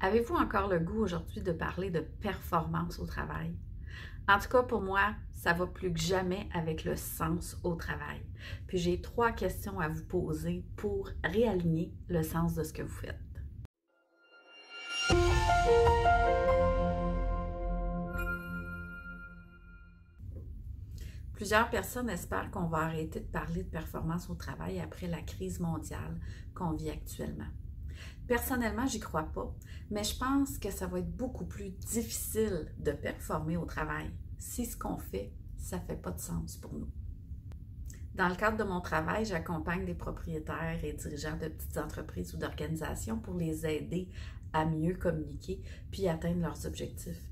Avez-vous encore le goût aujourd'hui de parler de performance au travail? En tout cas, pour moi, ça va plus que jamais avec le sens au travail. Puis j'ai 3 questions à vous poser pour réaligner le sens de ce que vous faites. Plusieurs personnes espèrent qu'on va arrêter de parler de performance au travail après la crise mondiale qu'on vit actuellement. Personnellement, j'y crois pas, mais je pense que ça va être beaucoup plus difficile de performer au travail si ce qu'on fait, ça fait pas de sens pour nous. Dans le cadre de mon travail, j'accompagne des propriétaires et dirigeants de petites entreprises ou d'organisations pour les aider à mieux communiquer puis atteindre leurs objectifs.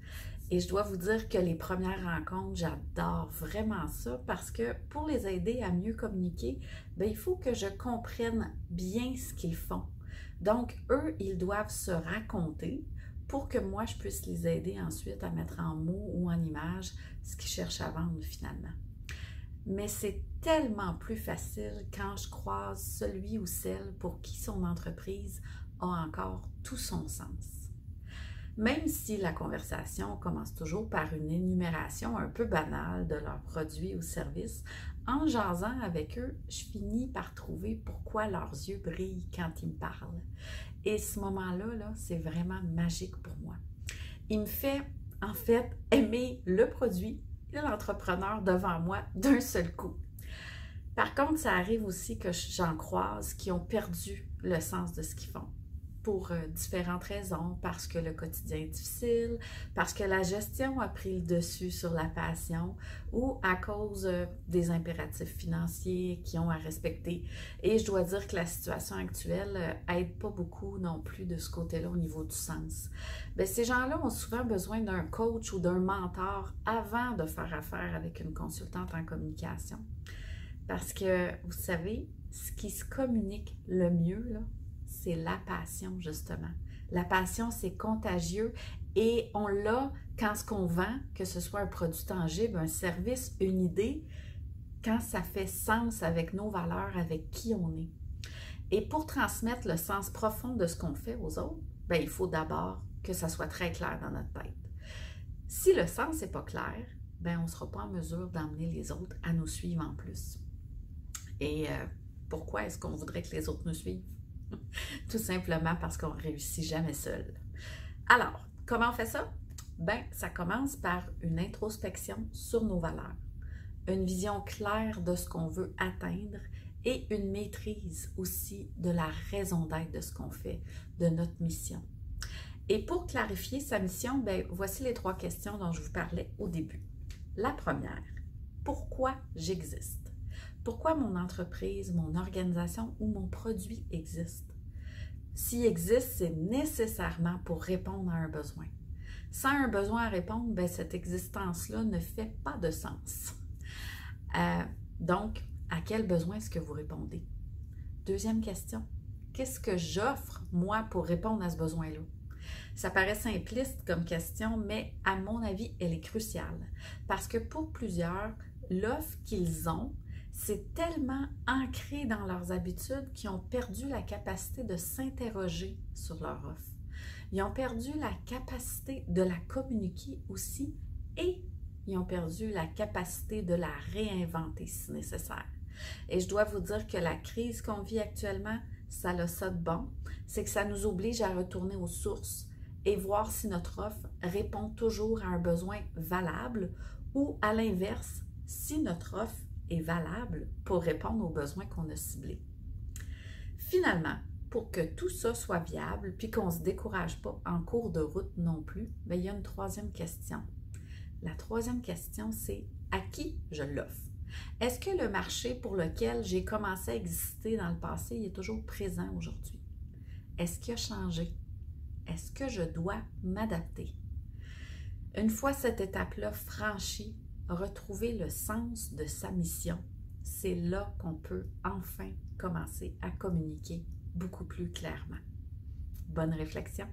Et je dois vous dire que les premières rencontres, j'adore vraiment ça parce que pour les aider à mieux communiquer, bien, il faut que je comprenne bien ce qu'ils font. Donc, eux, ils doivent se raconter pour que moi, je puisse les aider ensuite à mettre en mots ou en images ce qu'ils cherchent à vendre finalement. Mais c'est tellement plus facile quand je croise celui ou celle pour qui son entreprise a encore tout son sens. Même si la conversation commence toujours par une énumération un peu banale de leurs produits ou services, en jasant avec eux, je finis par trouver pourquoi leurs yeux brillent quand ils me parlent. Et ce moment-là, c'est vraiment magique pour moi. Il me fait, en fait, aimer le produit et l'entrepreneur devant moi d'un seul coup. Par contre, ça arrive aussi que j'en croise qui ont perdu le sens de ce qu'ils font pour différentes raisons, parce que le quotidien est difficile, parce que la gestion a pris le dessus sur la passion ou à cause des impératifs financiers qu'ils ont à respecter. Et je dois dire que la situation actuelle aide pas beaucoup non plus de ce côté-là au niveau du sens. Bien, ces gens-là ont souvent besoin d'un coach ou d'un mentor avant de faire affaire avec une consultante en communication. Parce que, vous savez, ce qui se communique le mieux, là, c'est la passion, justement. La passion, c'est contagieux et on l'a quand ce qu'on vend, que ce soit un produit tangible, un service, une idée, quand ça fait sens avec nos valeurs, avec qui on est. Et pour transmettre le sens profond de ce qu'on fait aux autres, bien, il faut d'abord que ça soit très clair dans notre tête. Si le sens n'est pas clair, bien, on ne sera pas en mesure d'emmener les autres à nous suivre en plus. Et pourquoi est-ce qu'on voudrait que les autres nous suivent? Tout simplement parce qu'on ne réussit jamais seul. Alors, comment on fait ça? Bien, ça commence par une introspection sur nos valeurs, une vision claire de ce qu'on veut atteindre et une maîtrise aussi de la raison d'être de ce qu'on fait, de notre mission. Et pour clarifier sa mission, bien, voici les 3 questions dont je vous parlais au début. La première, pourquoi j'existe? Pourquoi mon entreprise, mon organisation ou mon produit existe? S'il existe, c'est nécessairement pour répondre à un besoin. Sans un besoin à répondre, bien, cette existence-là ne fait pas de sens. Donc, à quel besoin est-ce que vous répondez? Deuxième question, qu'est-ce que j'offre, moi, pour répondre à ce besoin-là? Ça paraît simpliste comme question, mais à mon avis, elle est cruciale. Parce que pour plusieurs, l'offre qu'ils ont, c'est tellement ancré dans leurs habitudes qu'ils ont perdu la capacité de s'interroger sur leur offre. Ils ont perdu la capacité de la communiquer aussi et ils ont perdu la capacité de la réinventer si nécessaire. Et je dois vous dire que la crise qu'on vit actuellement, ça a ça de bon, c'est que ça nous oblige à retourner aux sources et voir si notre offre répond toujours à un besoin valable ou à l'inverse, si notre offre est valable pour répondre aux besoins qu'on a ciblés. Finalement, pour que tout ça soit viable puis qu'on ne se décourage pas en cours de route non plus, bien, il y a une 3e question. La 3e question, c'est à qui je l'offre? Est-ce que le marché pour lequel j'ai commencé à exister dans le passé il est toujours présent aujourd'hui? Est-ce qu'il a changé? Est-ce que je dois m'adapter? Une fois cette étape-là franchie, retrouver le sens de sa mission, c'est là qu'on peut enfin commencer à communiquer beaucoup plus clairement. Bonne réflexion!